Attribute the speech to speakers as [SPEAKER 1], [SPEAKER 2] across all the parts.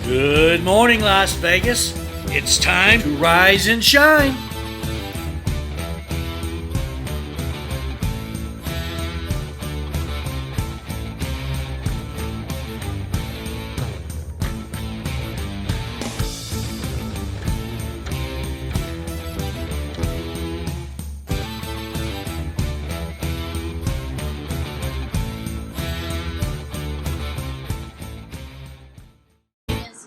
[SPEAKER 1] Good morning, Las Vegas. It's time to rise and shine.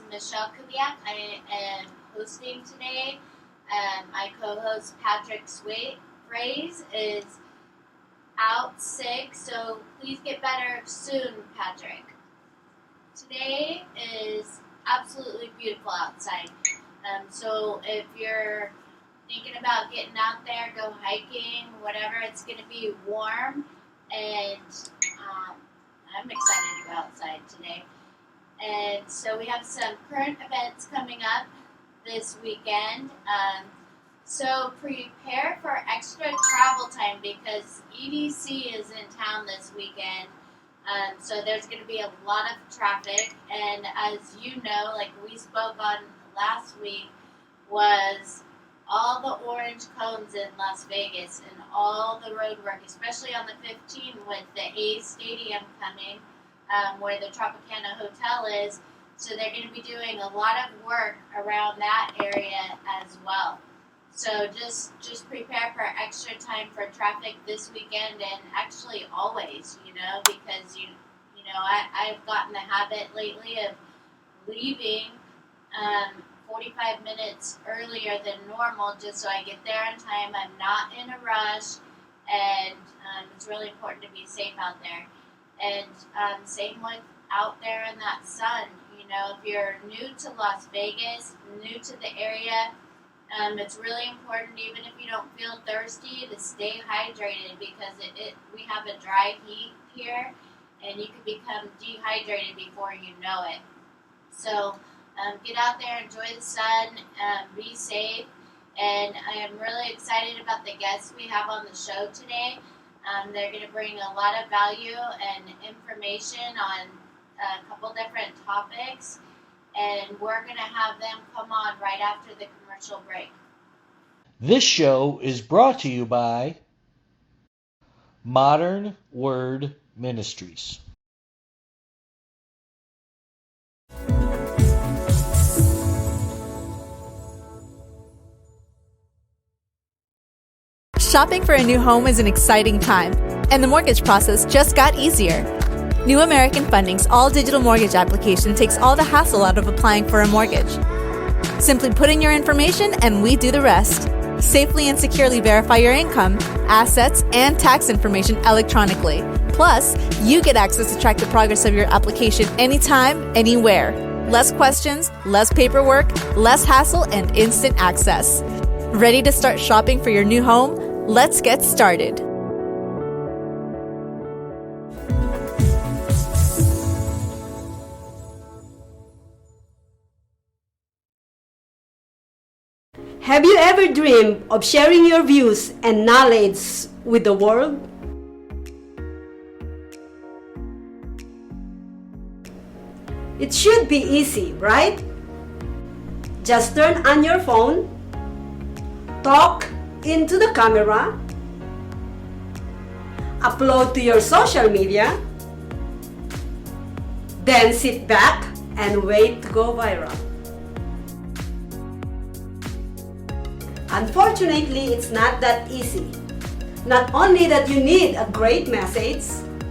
[SPEAKER 2] Michele Kubiak. I am hosting today. My co-host Patrick Phrase is out sick, so please get better soon, Patrick. Today is absolutely beautiful outside. So if you're thinking about getting out there, go hiking, whatever, it's going to be warm, and I'm excited to go outside today. And so we have some current events coming up this weekend. So prepare for extra travel time because EDC is in town this weekend. So there's going to be a lot of traffic. And as you know, like we spoke on last week, was all the orange cones in Las Vegas and all the road work, especially on the 15th with the A's Stadium coming. Where the Tropicana Hotel is, so they're going to be doing a lot of work around that area as well. So just prepare for extra time for traffic this weekend and actually always, because I've gotten the habit lately of leaving 45 minutes earlier than normal just so I get there on time. I'm not in a rush, and it's really important to be safe out there. And same with out there in that sun. If you're new to Las Vegas, new to the area, it's really important, even if you don't feel thirsty, to stay hydrated because we have a dry heat here, and you can become dehydrated before you know it. So get out there, enjoy the sun, be safe, and I am really excited about the guests we have on the show today. They're going to bring a lot of value and information on a couple different topics, and we're going to have them come on right after the commercial break.
[SPEAKER 1] This show is brought to you by Modern Word Ministries.
[SPEAKER 3] Shopping for a new home is an exciting time, and the mortgage process just got easier. New American Funding's all-digital mortgage application takes all the hassle out of applying for a mortgage. Simply put in your information and we do the rest. Safely and securely verify your income, assets, and tax information electronically. Plus, you get access to track the progress of your application anytime, anywhere. Less questions, less paperwork, less hassle, and instant access. Ready to start shopping for your new home? Let's get started.
[SPEAKER 4] Have you ever dreamed of sharing your views and knowledge with the world? It should be easy, right? Just turn on your phone, talk into the camera, upload to your social media, then sit back and wait to go viral. Unfortunately, it's not that easy. Not only that you need a great message,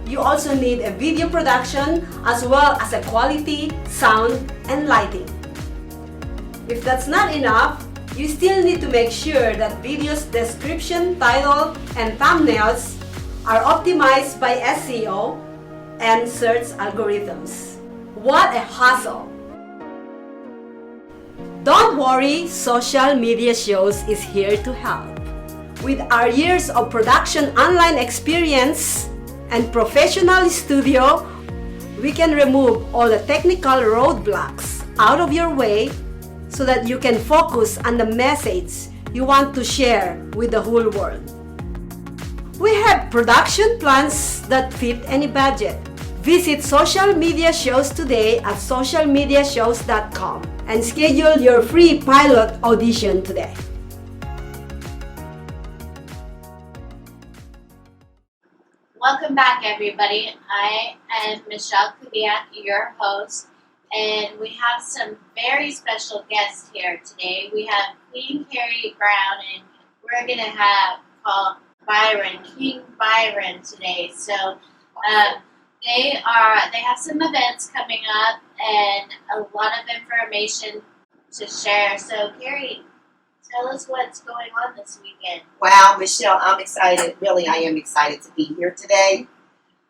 [SPEAKER 4] you also need a video production as well as a quality sound and lighting. If that's not enough, you still need to make sure that video's description, title, and thumbnails are optimized by SEO and search algorithms. What a hassle! Don't worry, Social Media Shows is here to help. With our years of production online experience and professional studio, we can remove all the technical roadblocks out of your way so that you can focus on the message you want to share with the whole world. We have production plans that fit any budget, Visit social media shows today at socialmediashows.com and schedule your free pilot audition today.
[SPEAKER 2] Welcome back, everybody. I am Michele, Kubiak, your host, and we have some very special guests here today. We have Queen Carrie Brown, and we're going to have called Byron, King Byron today. So they have some events coming up and a lot of information to share. So Carrie, tell us what's going on this weekend.
[SPEAKER 5] Wow, Michele, I'm excited. Really, I am excited to be here today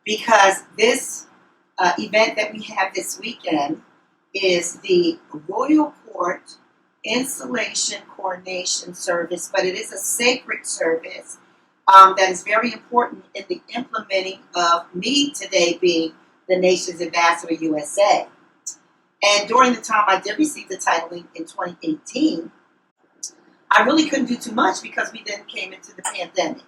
[SPEAKER 5] because this event that we have this weekend is the Royal Court Installation Coronation Service, but it is a sacred service that is very important in the implementing of me today being the nation's ambassador USA. And during the time I did receive the titling in 2018, I really couldn't do too much because we then came into the pandemic.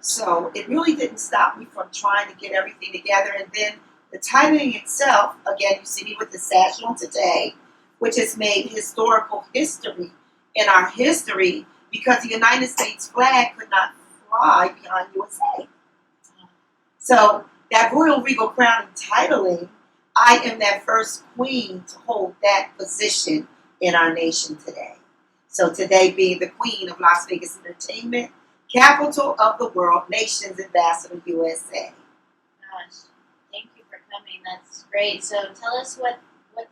[SPEAKER 5] So it really didn't stop me from trying to get everything together. And then the titling itself, again, you see me with the sash on today, which has made historical history in our history because the United States flag could not fly behind USA. So that royal regal crown and titling, I am that first queen to hold that position in our nation today. So today being the queen of Las Vegas Entertainment, capital of the world, nation's ambassador USA.
[SPEAKER 2] Gosh, thank you for coming. That's great. So tell us what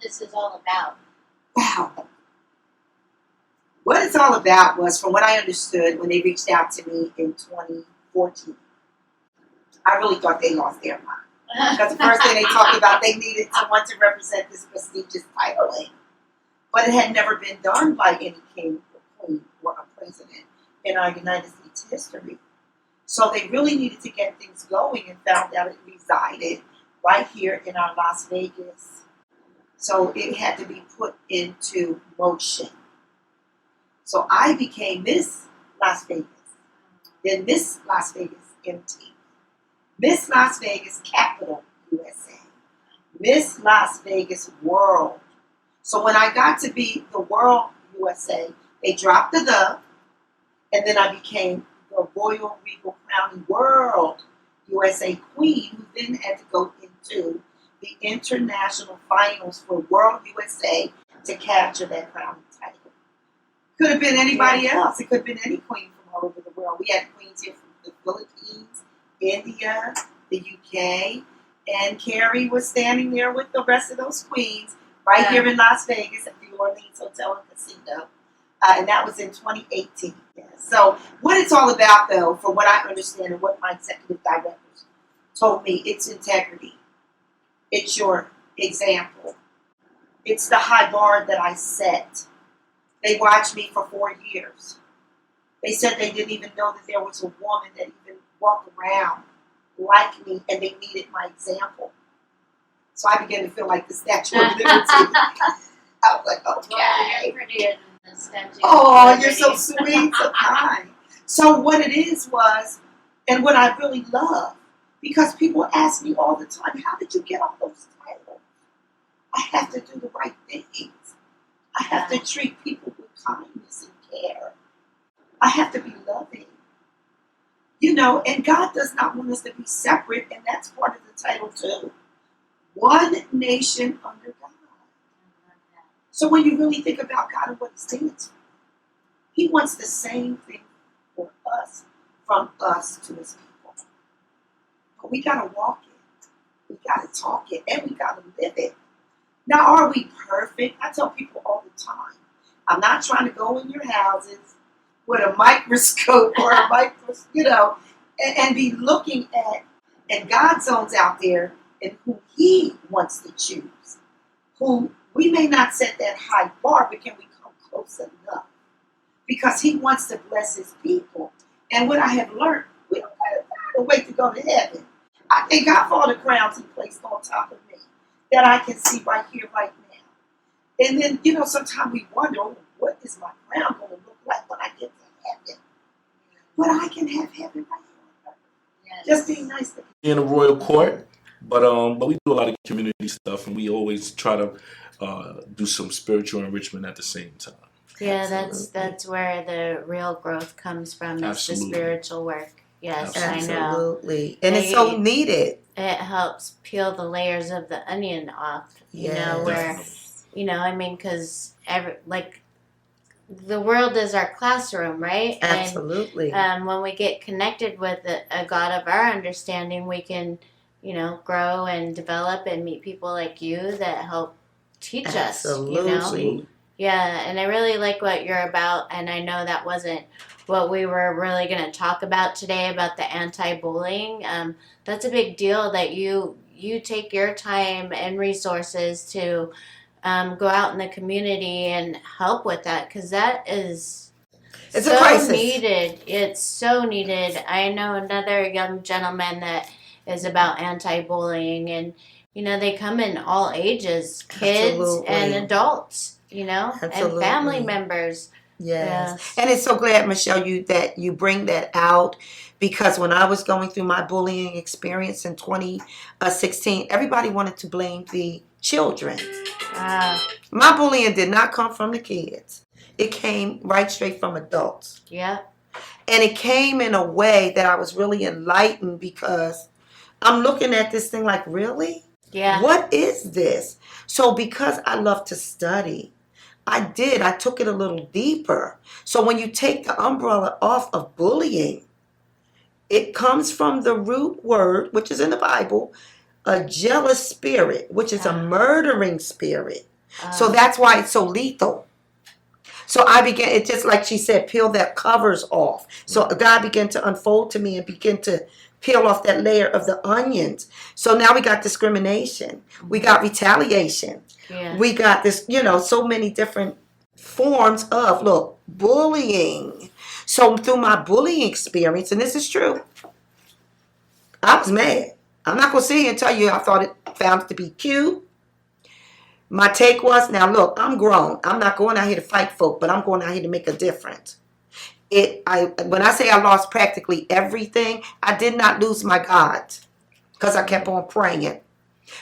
[SPEAKER 2] this is all about.
[SPEAKER 5] Wow. What it's all about was, from what I understood when they reached out to me in 2014, I really thought they lost their mind. Because the first thing they talked about, they needed someone to represent this prestigious titling. But it had never been done by any king or queen or a president in our United States history. So they really needed to get things going and found out it resided right here in our Las Vegas. So it had to be put into motion. So I became Miss Las Vegas, then Miss Las Vegas MT, Miss Las Vegas Capital USA, Miss Las Vegas World. So when I got to be the World USA, they dropped the, and then I became the Royal Regal Crowning World USA Queen, who then had to go into the international finals for World USA to capture that crowning title. Could have been anybody else. It could have been any queen from all over the world. We had queens here from the Philippines, India, the UK, and Carrie was standing there with the rest of those queens right here in Las Vegas at the Orleans Hotel and Casino. And that was in 2018. Yeah. So what it's all about, though, from what I understand and what my executive directors told me, it's integrity. It's your example. It's the high bar that I set. They watched me for 4 years. They said they didn't even know that there was a woman that even walked around like me, and they needed my example. So I began to feel like the Statue of Liberty. I was like, okay.
[SPEAKER 2] Well, you're prettier than the Statue.
[SPEAKER 5] Oh, you're so sweet, so kind. So what it is was, and what I really love, because people ask me all the time, how did you get all those titles? I have to do the right things. I have to treat people with kindness and care. I have to be loving. You know, and God does not want us to be separate, and that's part of the title too. One nation under God. So when you really think about God and what He stands for, He wants the same thing for us, from us to His people. But we got to walk it. We got to talk it, and we got to live it. Now, are we perfect? I tell people all the time, I'm not trying to go in your houses with a microscope or a microscope, you know, and be looking at, and God zones out there and who He wants to choose. Who we may not set that high bar, but can we come close enough? Because He wants to bless His people. And what I have learned, we don't have to wait to go to heaven. I thank God for all the crowns He placed on top of me that I can see right here, right now. And then, you know, sometimes we wonder, oh, what is my crown going to look like when I get to heaven? But I can have heaven right here on earth. Yes. Just being nice to people.
[SPEAKER 6] In the royal court, But we do a lot of community stuff, and we always try to do some spiritual enrichment at the same time.
[SPEAKER 2] Yeah,
[SPEAKER 7] Absolutely.
[SPEAKER 2] that's where the real growth comes from. Is the
[SPEAKER 6] Absolutely.
[SPEAKER 2] spiritual work. Yes,
[SPEAKER 6] Absolutely.
[SPEAKER 2] I know.
[SPEAKER 7] Absolutely. And it's so needed.
[SPEAKER 2] It helps peel the layers of the onion off. You know,
[SPEAKER 7] Yes.
[SPEAKER 2] where I mean, because the world is our classroom, right?
[SPEAKER 7] Absolutely.
[SPEAKER 2] And when we get connected with a God of our understanding, we can, grow and develop and meet people like you that help teach us.
[SPEAKER 7] Absolutely.
[SPEAKER 2] Yeah, and I really like what you're about, and I know that wasn't what we were really going to talk about today about the anti-bullying. That's a big deal that you take your time and resources to go out in the community and help with that, because that is
[SPEAKER 7] It's
[SPEAKER 2] so
[SPEAKER 7] a crisis.
[SPEAKER 2] needed. It's so needed. I know another young gentleman that is about anti-bullying, and they come in all ages, kids
[SPEAKER 7] Absolutely.
[SPEAKER 2] and adults. And
[SPEAKER 7] Absolutely.
[SPEAKER 2] family members.
[SPEAKER 7] Yes. And it's so glad, Michelle, that you bring that out, because when I was going through my bullying experience in 2016, everybody wanted to blame the children. My bullying did not come from the kids. It came right straight from adults.
[SPEAKER 2] Yeah.
[SPEAKER 7] And it came in a way that I was really enlightened, because I'm looking at this thing like, really?
[SPEAKER 2] Yeah.
[SPEAKER 7] What is this? So because I love to study, I took it a little deeper. So when you take the umbrella off of bullying, it comes from the root word, which is in the Bible, a jealous spirit, which is a murdering spirit. So that's why it's so lethal. So it's just like she said, peel that covers off. So God began to unfold to me and begin to peel off that layer of the onions. So now we got discrimination. We got retaliation.
[SPEAKER 2] Yeah.
[SPEAKER 7] We got this, so many different forms of, bullying. So through my bullying experience, and this is true, I was mad. I'm not going to sit here and tell you I found it to be cute. My take was, now look, I'm grown. I'm not going out here to fight folk, but I'm going out here to make a difference. When I say I lost practically everything, I did not lose my God, because I kept on praying.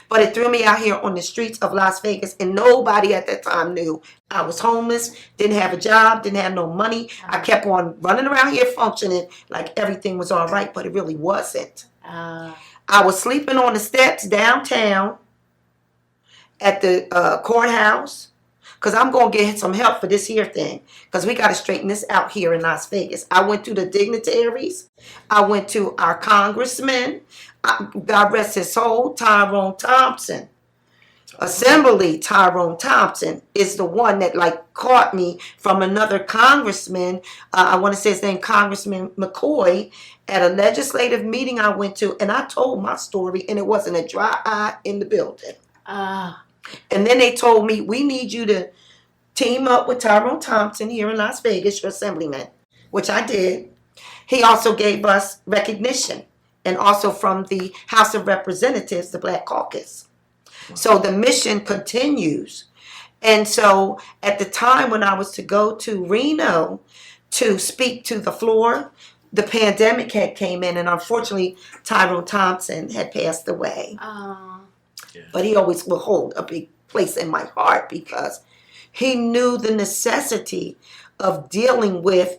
[SPEAKER 7] But it threw me out here on the streets of Las Vegas, and nobody at that time knew. I was homeless, didn't have a job, didn't have no money. I kept on running around here functioning like everything was all right, but it really wasn't. I was sleeping on the steps downtown at the courthouse, because I'm going to get some help for this here thing, because we got to straighten this out here in Las Vegas. I went to the dignitaries. I went to our congressman. God rest his soul, Tyrone Thompson. Assembly Tyrone Thompson is the one that caught me from another congressman. I want to say his name, Congressman McCoy, at a legislative meeting I went to, and I told my story, and it wasn't a dry eye in the building. And then they told me, we need you to team up with Tyrone Thompson here in Las Vegas, your assemblyman, which I did. He also gave us recognition, and also from the House of Representatives, the Black Caucus. So the mission continues. And so at the time when I was to go to Reno to speak to the floor, the pandemic had came in, and unfortunately Tyrone Thompson had passed away. But he always will hold a big place in my heart, because he knew the necessity of dealing with,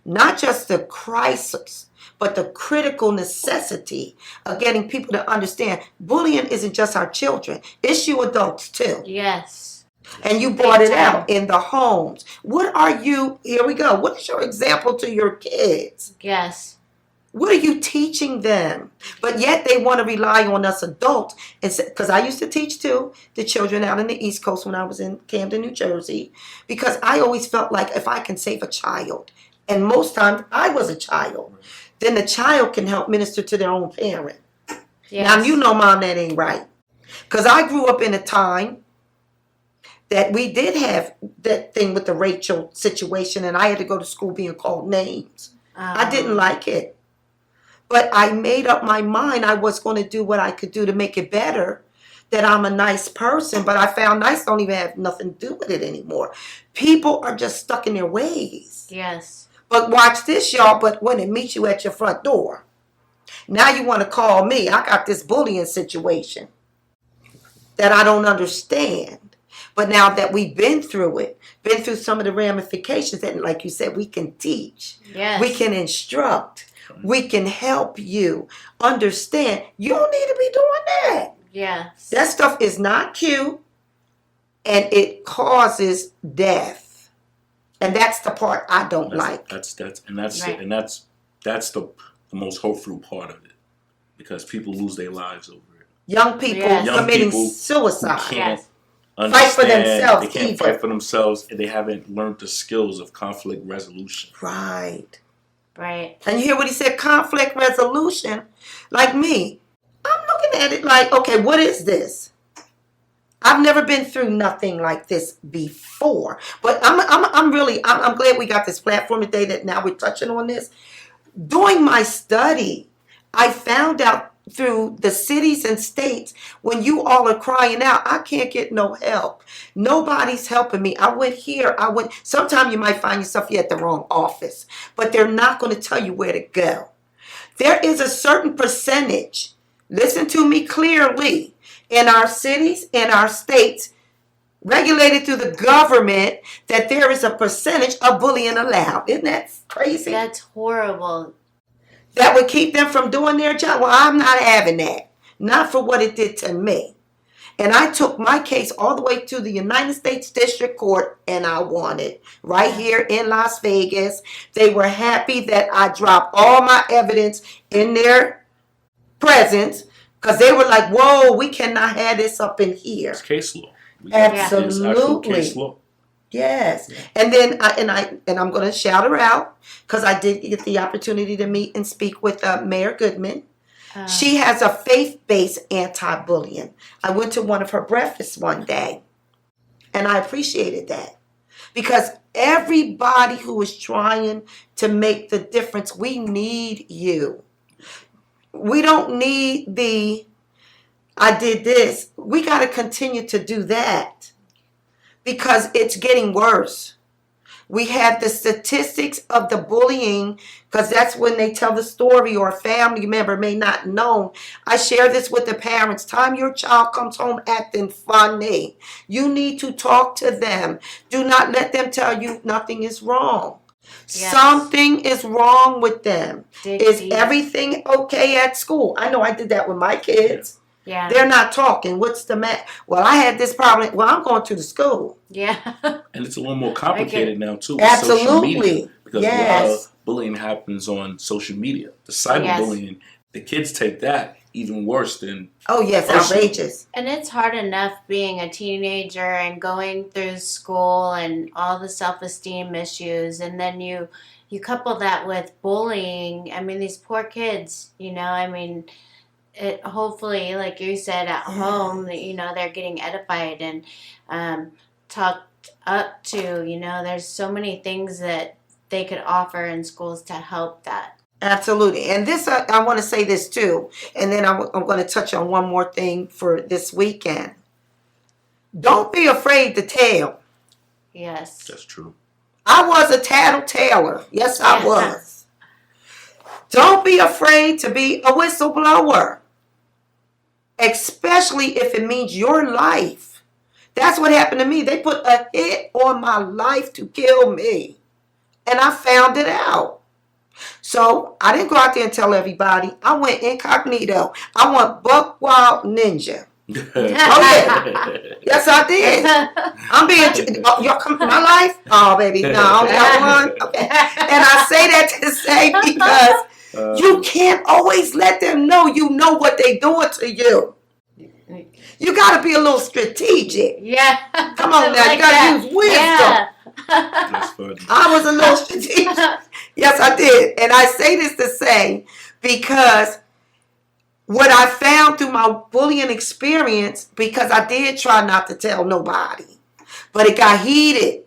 [SPEAKER 7] not just the crisis, but the critical necessity of getting people to understand bullying isn't just our children. It's you adults too.
[SPEAKER 2] Yes.
[SPEAKER 7] And you brought it out in the homes. Here we go. What is your example to your kids?
[SPEAKER 2] Yes.
[SPEAKER 7] What are you teaching them? But yet they want to rely on us adults. Because I used to teach too, the children out in the East Coast when I was in Camden, New Jersey. Because I always felt like if I can save a child, and most times I was a child, then the child can help minister to their own parent.
[SPEAKER 2] Yes.
[SPEAKER 7] Now, you know, Mom, that ain't right. Because I grew up in a time that we did have that thing with the Rachel situation, and I had to go to school being called names. I didn't like it. But I made up my mind I was going to do what I could do to make it better, that I'm a nice person, but I found nice don't even have nothing to do with it anymore. People are just stuck in their ways.
[SPEAKER 2] Yes.
[SPEAKER 7] But watch this, y'all, but when it meets you at your front door, Now you want to call me. I got this bullying situation that I don't understand. But now that we've been through it, been through some of the ramifications, and like you said, we can teach,
[SPEAKER 2] Yes.
[SPEAKER 7] we can instruct, we can help you understand. You don't need to be doing that.
[SPEAKER 2] Yes.
[SPEAKER 7] That stuff is not cute, and it causes death. And that's the part I don't like.
[SPEAKER 6] That's
[SPEAKER 2] Right.
[SPEAKER 6] the most hopeful part of it, because people lose their lives over it.
[SPEAKER 7] Young people
[SPEAKER 2] Yes.
[SPEAKER 6] Young
[SPEAKER 7] committing
[SPEAKER 6] people
[SPEAKER 7] suicide.
[SPEAKER 6] Can't
[SPEAKER 2] Yes.
[SPEAKER 6] understand.
[SPEAKER 7] Fight for themselves
[SPEAKER 6] They can't
[SPEAKER 7] either.
[SPEAKER 6] fight for themselves, and they haven't learned the skills of conflict resolution.
[SPEAKER 7] Right.
[SPEAKER 2] Right.
[SPEAKER 7] And you hear what he said, conflict resolution. Like me, I'm looking at it like, okay, what is this? I've never been through nothing like this before. But I'm glad we got this platform today that now we're touching on this. Doing my study, I found out through the cities and states, when you all are crying out, I can't get no help. Nobody's helping me. I went here. Sometimes you might find yourself at the wrong office, but they're not going to tell you where to go. There is a certain percentage, listen to me clearly, in our cities, in our states, regulated through the government, that there is a percentage of bullying allowed. Isn't that crazy?
[SPEAKER 2] That's horrible.
[SPEAKER 7] That would keep them from doing their job. Well, I'm not having that. Not for what it did to me. And I took my case all the way to the United States District Court, and I won it right here in Las Vegas. They were happy that I dropped all my evidence in their presence, because they were like, whoa, we cannot have this up in here.
[SPEAKER 6] It's case law. It's actual
[SPEAKER 7] Absolutely.
[SPEAKER 6] case law.
[SPEAKER 7] Yes. And then I'm going to shout her out, because I did get the opportunity to meet and speak with Mayor Goodman. She has a faith-based anti-bullying. I went to one of her breakfasts one day, and I appreciated that, because everybody who is trying to make the difference, we need you. We don't need I did this. We got to continue to do that, because it's getting worse. We have the statistics of the bullying, because that's when they tell the story, or a family member may not know. I share this with the parents. Time your child comes home acting funny, you need to talk to them. Do not let them tell you nothing is wrong. Yes. Something is wrong with them. Is everything okay at school? I know I did that with my kids.
[SPEAKER 2] Yeah.
[SPEAKER 7] They're not talking. What's the matter? Well, I had this problem. Well, I'm going to the school.
[SPEAKER 2] Yeah.
[SPEAKER 6] And it's a little more complicated now, too.
[SPEAKER 7] Absolutely.
[SPEAKER 6] Social media, because
[SPEAKER 7] yes.
[SPEAKER 6] a lot of bullying happens on social media. The cyberbullying, the kids take that even worse than...
[SPEAKER 7] Oh, yes,
[SPEAKER 6] personal.
[SPEAKER 7] outrageous.
[SPEAKER 2] And it's hard enough being a teenager and going through school and all the self-esteem issues. And then you couple that with bullying. I mean, these poor kids, it hopefully, like you said, at home, they're getting edified and talked up to. There's so many things that they could offer in schools to help that.
[SPEAKER 7] Absolutely. And this, I want to say this too, and then I'm going to touch on one more thing for this weekend. Don't be afraid to tell.
[SPEAKER 2] Yes.
[SPEAKER 6] That's true.
[SPEAKER 7] I was a tattletailer. Yes, I was. Don't be afraid to be a whistleblower, especially if it means your life. That's what happened to me. They put a hit on my life to kill me, and I found it out. So I didn't go out there and tell everybody. I went incognito. I went buck wild ninja. Oh yeah, yes I did. I'm being y'all come to my life. Oh baby, no, I only got one. Okay, and I say that to say because you can't always let them know you know what they doing to you. You got to be a little strategic.
[SPEAKER 2] Yeah.
[SPEAKER 7] Come on now, you got to use wisdom.
[SPEAKER 2] Yeah.
[SPEAKER 6] That's funny.
[SPEAKER 7] I was a little strategic. Yes, I did. And I say this to say, because what I found through my bullying experience, because I did try not to tell nobody, but it got heated.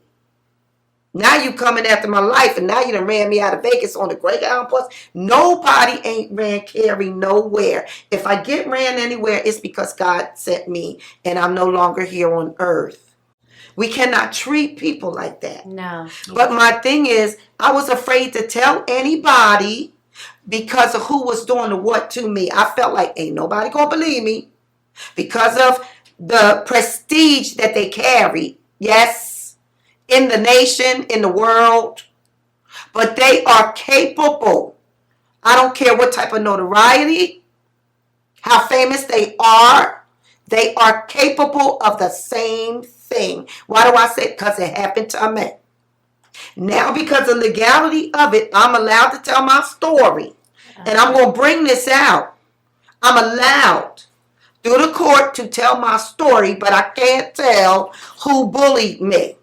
[SPEAKER 7] Now you coming after my life, and now you done ran me out of Vegas on the Greyhound bus. Nobody ain't ran Carrie nowhere. If I get ran anywhere, it's because God sent me, and I'm no longer here on earth. We cannot treat people like that.
[SPEAKER 2] No.
[SPEAKER 7] But my thing is, I was afraid to tell anybody because of who was doing the what to me. I felt like ain't nobody gonna believe me because of the prestige that they carry. Yes, in the nation, in the world, but they are capable. I don't care what type of notoriety, how famous they are capable of the same thing. Why do I say it? Because it happened to me. Now, because of legality of it, I'm allowed to tell my story. And I'm going to bring this out. I'm allowed through the court to tell my story, but I can't tell who bullied me.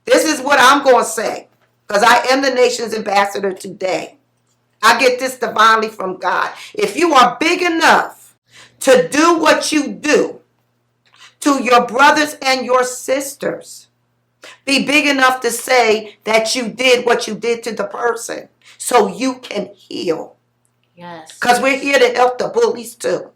[SPEAKER 7] This is what I'm going to say, because I am the nation's ambassador today. I get this divinely from God. If you are big enough to do what you do to your brothers and your sisters, be big enough to say that you did what you did to the person so you can heal.
[SPEAKER 2] Yes.
[SPEAKER 7] Because we're here to help the bullies too.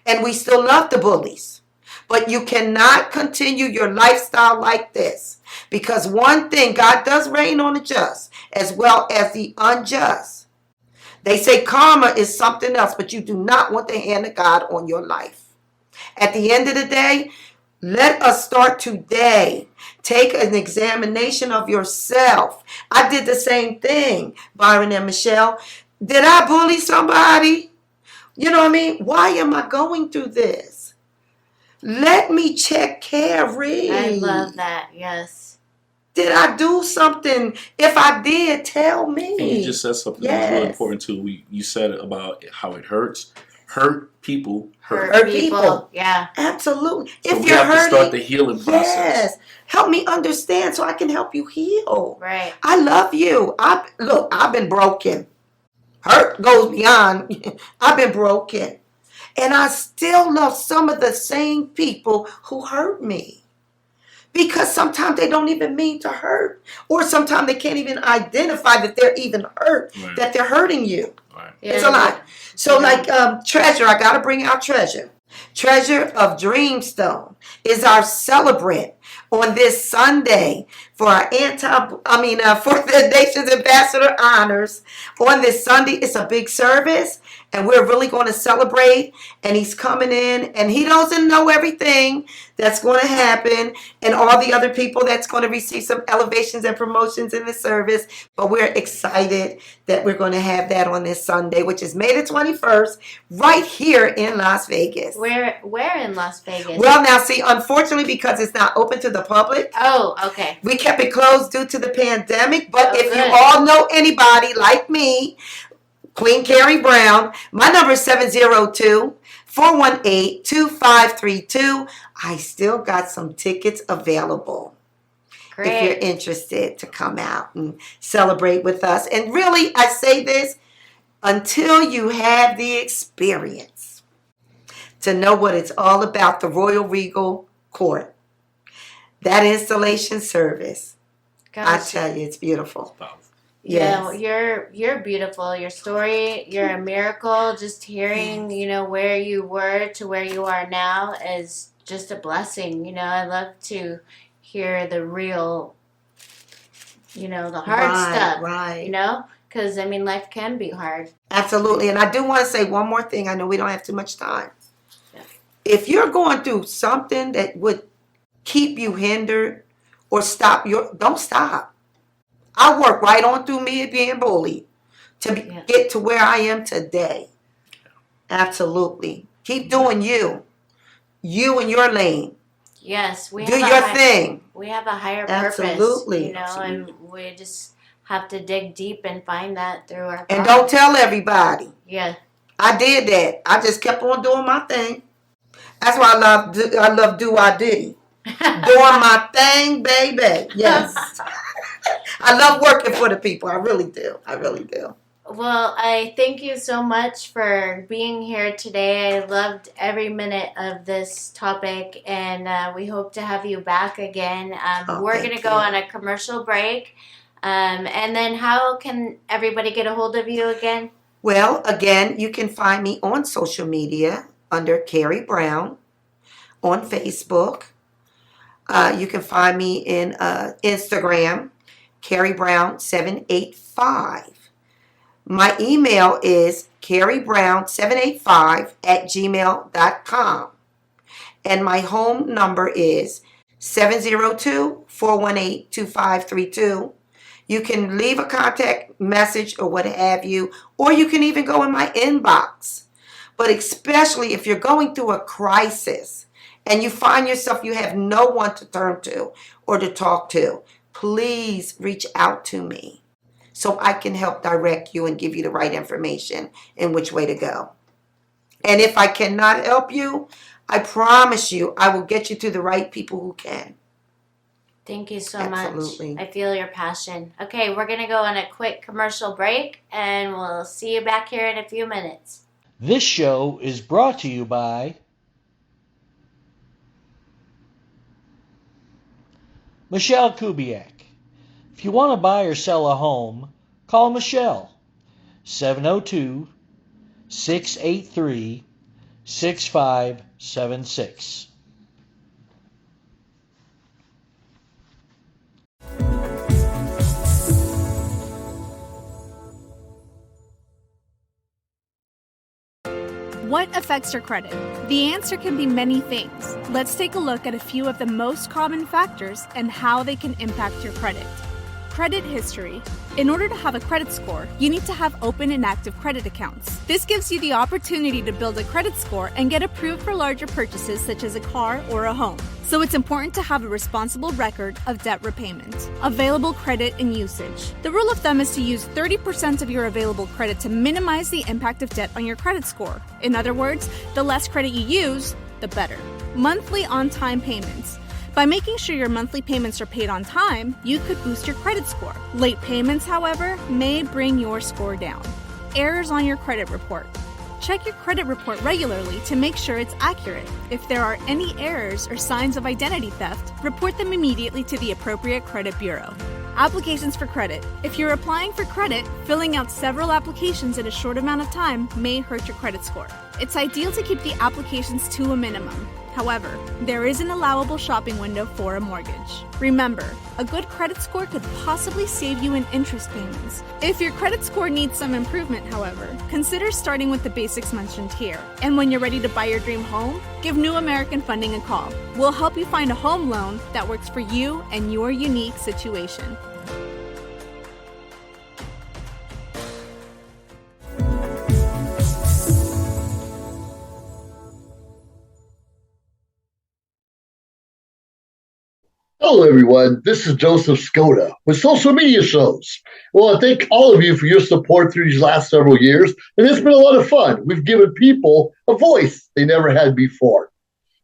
[SPEAKER 7] And we still love the bullies. But you cannot continue your lifestyle like this. Because one thing, God does rain on the just as well as the unjust. They say karma is something else, but you do not want the hand of God on your life. At the end of the day, let us start today. Take an examination of yourself. I did the same thing, Byron and Michele. Did I bully somebody? You know what I mean? Why am I going through this? Let me check Carrie.
[SPEAKER 2] I love that. Yes.
[SPEAKER 7] Did I do something? If I did, tell me.
[SPEAKER 6] And you just said something that's really important too. You said about how it hurts. Hurt people hurt.
[SPEAKER 7] Hurt people.
[SPEAKER 2] Yeah.
[SPEAKER 7] Absolutely.
[SPEAKER 6] So
[SPEAKER 7] if
[SPEAKER 6] we
[SPEAKER 7] you're
[SPEAKER 6] have
[SPEAKER 7] hurting,
[SPEAKER 6] to start the healing process.
[SPEAKER 7] yes. Help me understand so I can help you heal.
[SPEAKER 2] Right.
[SPEAKER 7] I love you. I've been broken. Hurt goes beyond. I've been broken. And I still love some of the same people who hurt me. Because sometimes they don't even mean to hurt. Or sometimes they can't even identify that they're even hurt,
[SPEAKER 6] Right.
[SPEAKER 7] that they're hurting you.
[SPEAKER 6] Right.
[SPEAKER 7] It's a lot. So like Treasure, I got to bring out Treasure. Treasure of Dreamstone is our celebrant on this Sunday for our for the Nation's Ambassador Honors. On this Sunday, it's a big service, and we're really going to celebrate. And he's coming in, and he doesn't know everything that's going to happen, and all the other people that's going to receive some elevations and promotions in the service. But we're excited that we're going to have that on this Sunday, which is May the 21st, right here in Las Vegas.
[SPEAKER 2] Where in Las Vegas?
[SPEAKER 7] Well, now, see, unfortunately, because it's not open to the public,
[SPEAKER 2] Oh, okay.
[SPEAKER 7] we kept it closed due to the pandemic. But
[SPEAKER 2] Oh,
[SPEAKER 7] if
[SPEAKER 2] good.
[SPEAKER 7] you all know anybody like me, Queen Carrie Brown, my number is 702-418-2532. I still got some tickets available.
[SPEAKER 2] Great.
[SPEAKER 7] If you're interested to come out and celebrate with us. And really, I say this until you have the experience to know what it's all about, the Royal Regal Court. That installation service, I
[SPEAKER 2] Gosh.
[SPEAKER 7] tell you, it's beautiful.
[SPEAKER 2] Yeah,
[SPEAKER 7] Yes.
[SPEAKER 2] you're beautiful. Your story, you're a miracle. Just hearing, where you were to where you are now is just a blessing. I love to hear the real, the hard stuff.
[SPEAKER 7] Right.
[SPEAKER 2] Because life can be hard.
[SPEAKER 7] Absolutely. And I do want to say one more thing. I know we don't have too much time.
[SPEAKER 2] Yeah.
[SPEAKER 7] If you're going through something that would keep you hindered or don't stop. I worked right on through me being bullied to get to where I am today. Absolutely. Keep doing you. You in your lane.
[SPEAKER 2] Yes, we
[SPEAKER 7] Do
[SPEAKER 2] have
[SPEAKER 7] your thing.
[SPEAKER 2] We have a higher
[SPEAKER 7] Absolutely.
[SPEAKER 2] purpose, and we just have to dig deep and find that through our
[SPEAKER 7] And
[SPEAKER 2] God.
[SPEAKER 7] don't tell everybody.
[SPEAKER 2] Yeah.
[SPEAKER 7] I did that. I just kept on doing my thing. That's why I love do I diddy. Doing my thing, baby. Yes. I love working for the people. I really do. I really do.
[SPEAKER 2] Well, I thank you so much for being here today. I loved every minute of this topic, and we hope to have you back again. We're going to go on a commercial break. And then how can everybody get a hold of you again?
[SPEAKER 7] Well, again, you can find me on social media under Carrie Brown on Facebook. You can find me in Instagram, Carrie Brown 785. My email is carriebrown785@gmail.com. And my home number is 702-418-2532. You can leave a contact message or what have you, or you can even go in my inbox. But especially if you're going through a crisis and you find yourself you have no one to turn to or to talk to, please reach out to me so I can help direct you and give you the right information in which way to go. And if I cannot help you, I promise you I will get you to the right people who can.
[SPEAKER 2] Thank you so
[SPEAKER 7] Absolutely.
[SPEAKER 2] much. I feel your passion. Okay, we're going to go on a quick commercial break, and we'll see you back here in a few minutes.
[SPEAKER 1] This show is brought to you by Michele Kubiak. If you want to buy or sell a home, call Michele. 702-683-6576.
[SPEAKER 8] What affects your credit? The answer can be many things. Let's take a look at a few of the most common factors and how they can impact your credit. Credit history. In order to have a credit score, you need to have open and active credit accounts. This gives you the opportunity to build a credit score and get approved for larger purchases such as a car or a home. So it's important to have a responsible record of debt repayment. Available credit and usage. The rule of thumb is to use 30% of your available credit to minimize the impact of debt on your credit score. In other words, the less credit you use, the better. Monthly on-time payments. By making sure your monthly payments are paid on time, you could boost your credit score. Late payments, however, may bring your score down. Errors on your credit report. Check your credit report regularly to make sure it's accurate. If there are any errors or signs of identity theft, report them immediately to the appropriate credit bureau. Applications for credit. If you're applying for credit, filling out several applications in a short amount of time may hurt your credit score. It's ideal to keep the applications to a minimum. However, there is an allowable shopping window for a mortgage. Remember, a good credit score could possibly save you in interest payments. If your credit score needs some improvement, however, consider starting with the basics mentioned here. And when you're ready to buy your dream home, give New American Funding a call. We'll help you find a home loan that works for you and your unique situation.
[SPEAKER 9] Hello, everyone. This is Joseph Skoda with Social Media Shows. Well, I thank all of you for your support through these last several years, and it's been a lot of fun. We've given people a voice they never had before.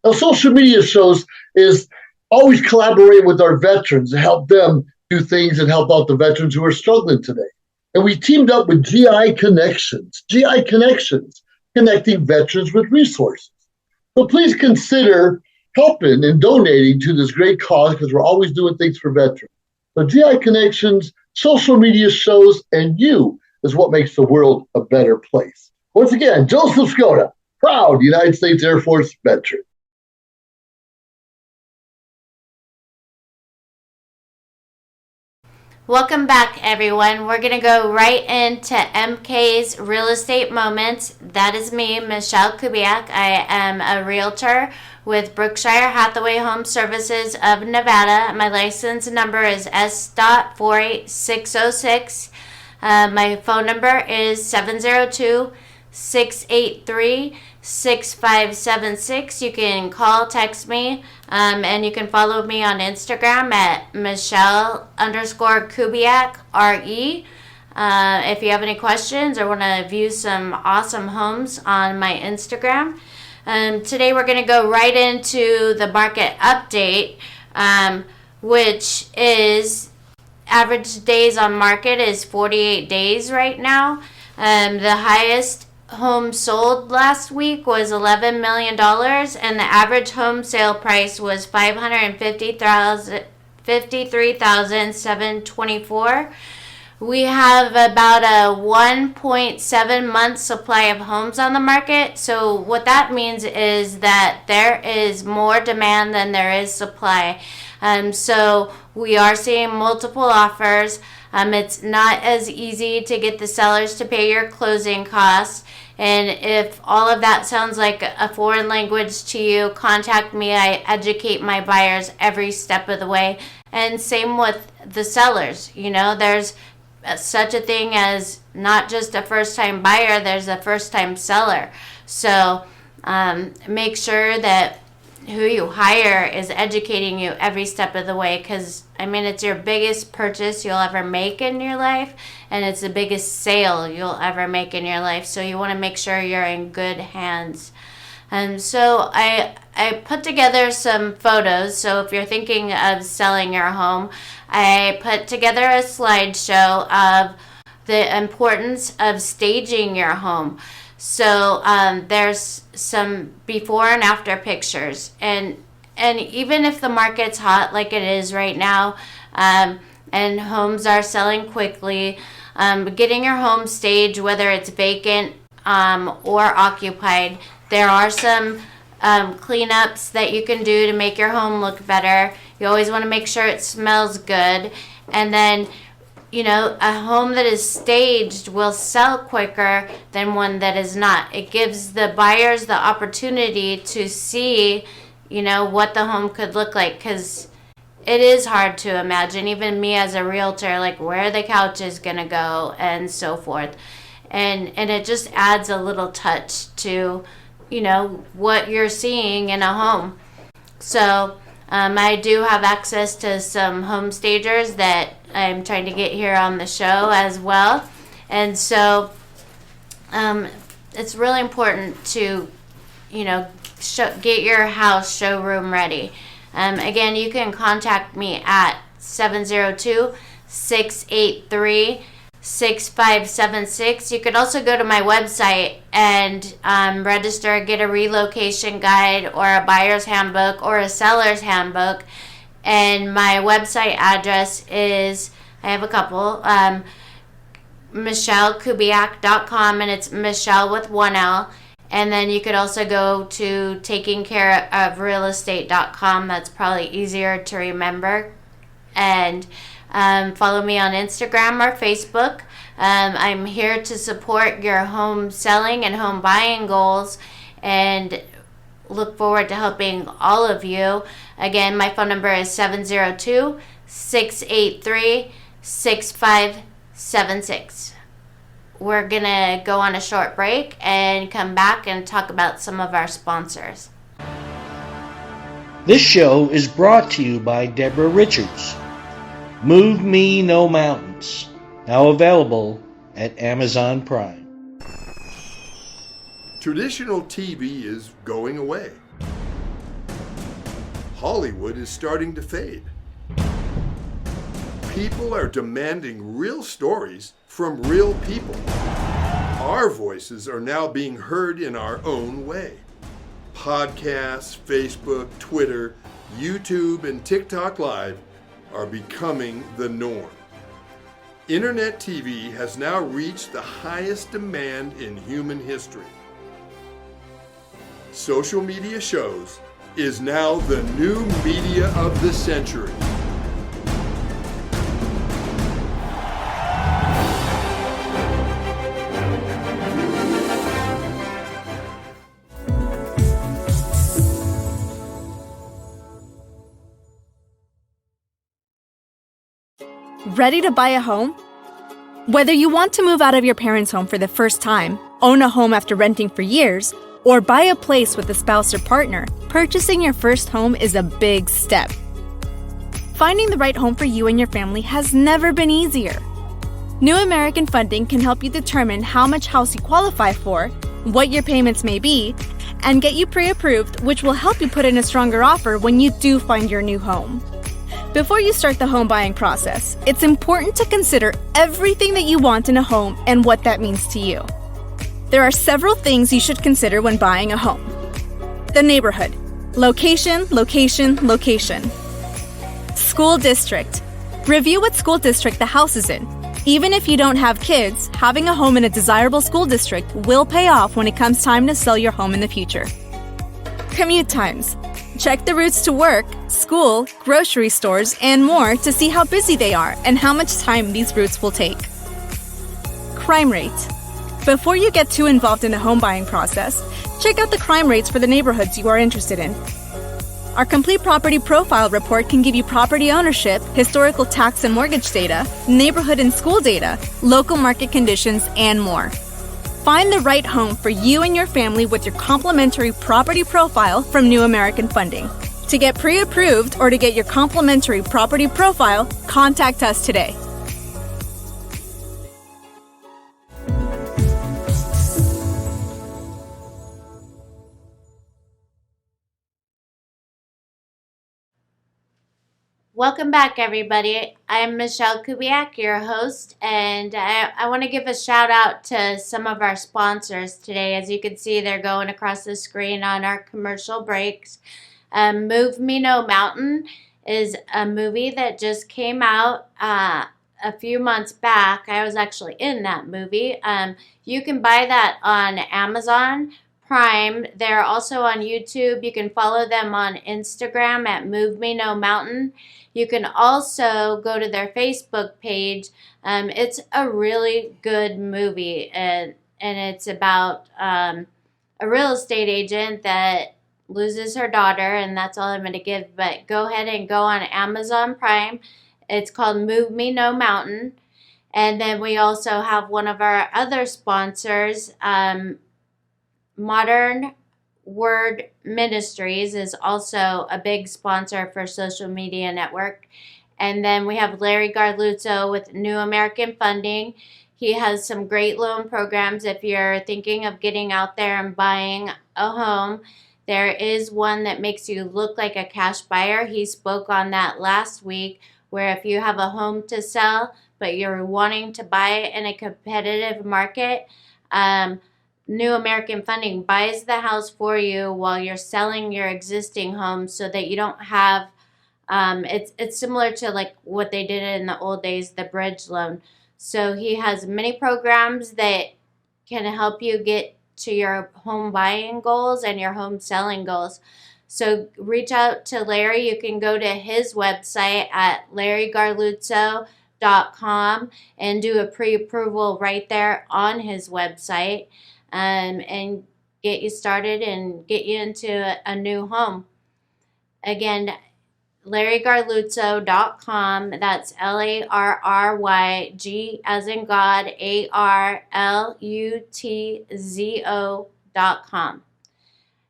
[SPEAKER 9] Now, Social Media Shows is always collaborating with our veterans to help them do things and help out the veterans who are struggling today. And we teamed up with GI Connections, connecting veterans with resources. So please consider helping and donating to this great cause because we're always doing things for veterans. So GI Connections, Social Media Shows, and you is what makes the world a better place. Once again, Joseph Skoda, proud United States Air Force veteran.
[SPEAKER 2] Welcome back, everyone. We're going to go right into MK's Real Estate Moments. That is me, Michele Kubiak. I am a realtor with Brookshire Hathaway Home Services of Nevada. My license number is S.48606. My phone number is 702-683-6576. You can call, text me, and you can follow me on Instagram at Michele_Kubiak, RE. If you have any questions or want to view some awesome homes on my Instagram. Today we're going to go right into the market update, which is average days on market is 48 days right now. The highest home sold last week was $11 million, and the average home sale price was $553,724. We have about a 1.7 month supply of homes on the market. So what that means is that there is more demand than there is supply. So we are seeing multiple offers.
[SPEAKER 10] It's not as easy to get the sellers to pay your closing costs. And if all of that sounds like a foreign language to you, contact me. I educate my buyers every step of the way. And same with the sellers. There's such a thing as not just a first-time buyer, there's a first-time seller. So make sure that who you hire is educating you every step of the way, because it's your biggest purchase you'll ever make in your life, and it's the biggest sale you'll ever make in your life. So you want to make sure you're in good hands. And so I put together some photos. So if you're thinking of selling your home, I put together a slideshow of the importance of staging your home. So there's some before and after pictures, and even if the market's hot like it is right now, and homes are selling quickly, getting your home staged, whether it's vacant or occupied, there are some cleanups that you can do to make your home look better. You always want to make sure it smells good, and then a home that is staged will sell quicker than one that is not. It gives the buyers the opportunity to see, what the home could look like, because it is hard to imagine, even me as a realtor, like where the couch is going to go and so forth. And it just adds a little touch to, what you're seeing in a home. So I do have access to some home stagers that I'm trying to get here on the show as well. And so it's really important to, get your house showroom ready. Again, you can contact me at 702-683-6576. You could also go to my website and register, get a relocation guide or a buyer's handbook or a seller's handbook. And my website address is, I have a couple, MicheleKubiak.com, and it's Michele with one L. And then you could also go to takingcareofrealestate.com. That's probably easier to remember. And follow me on Instagram or Facebook. I'm here to support your home selling and home buying goals, and look forward to helping all of you. Again, my phone number is 702-683-6576. We're going to go on a short break and come back and talk about some of our sponsors.
[SPEAKER 1] This show is brought to you by Deborah Richards. Move Me No Mountains, now available at Amazon Prime.
[SPEAKER 11] Traditional TV is going away. Hollywood is starting to fade. People are demanding real stories from real people. Our voices are now being heard in our own way. Podcasts, Facebook, Twitter, YouTube, and TikTok Live are becoming the norm. Internet TV has now reached the highest demand in human history. Social media shows is now the new media of the century.
[SPEAKER 8] Ready to buy a home? Whether you want to move out of your parents' home for the first time, own a home after renting for years, or buy a place with a spouse or partner, purchasing your first home is a big step. Finding the right home for you and your family has never been easier. New American Funding can help you determine how much house you qualify for, what your payments may be, and get you pre-approved, which will help you put in a stronger offer when you do find your new home. Before you start the home buying process, it's important to consider everything that you want in a home and what that means to you. There are several things you should consider when buying a home. The neighborhood. Location, location, location. School district. Review what school district the house is in. Even if you don't have kids, having a home in a desirable school district will pay off when it comes time to sell your home in the future. Commute times.
[SPEAKER 3] Check the routes to work, school, grocery stores, and more to see how busy they are and how much time these routes will take. Crime rate. Before you get too involved in the home buying process, check out the crime rates for the neighborhoods you are interested in. Our complete property profile report can give you property ownership, historical tax and mortgage data, neighborhood and school data, local market conditions, and more. Find the right home for you and your family with your complimentary property profile from New American Funding. To get pre-approved or to get your complimentary property profile, contact us today.
[SPEAKER 10] Welcome back, everybody. I'm Michele Kubiak, your host, and I want to give a shout out to some of our sponsors today. As you can see, they're going across the screen on our commercial breaks. Move Me No Mountain is a movie that just came out a few months back. I was actually in that movie. You can buy that on Amazon Prime. They're also on YouTube. You can follow them on Instagram at Move Me No Mountain. You can also go to their Facebook page. It's a really good movie, and it's about a real estate agent that loses her daughter, and that's all I'm going to give. But go ahead and go on Amazon Prime. It's called Move Me No Mountain. And then we also have one of our other sponsors, Modern Word Ministries is also a big sponsor for Social Media Network. And then we have Larry Garluzzo with New American Funding. He has some great loan programs if you're thinking of getting out there and buying a home. There is one that makes you look like a cash buyer. He spoke on that last week, where if you have a home to sell, but you're wanting to buy it in a competitive market, New American Funding buys the house for you while you're selling your existing home, so that you don't have, it's similar to like what they did in the old days, the bridge loan. So he has many programs that can help you get to your home buying goals and your home selling goals. So reach out to Larry. You can go to his website at larrygarluzzo.com and do a pre-approval right there on his website. And get you started and get you into a new home. Again, LarryGarluzzo.com. That's LARRYG as in God, ARLUTZO.com.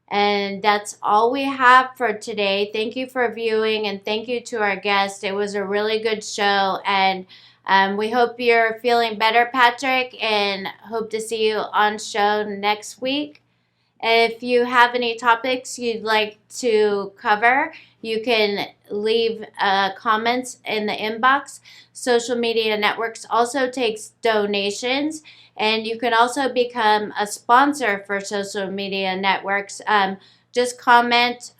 [SPEAKER 10] And that's all we have for today. Thank you for viewing, and thank you to our guest. It was a really good show, and we hope you're feeling better, Patrick, and hope to see you on show next week. If you have any topics you'd like to cover, you can leave comments in the inbox. Social Media Networks also takes donations, and you can also become a sponsor for Social Media Networks. Just comment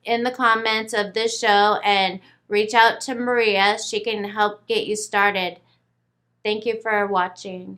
[SPEAKER 10] in the comments of this show and reach out to Maria. She can help get you started. Thank you for watching.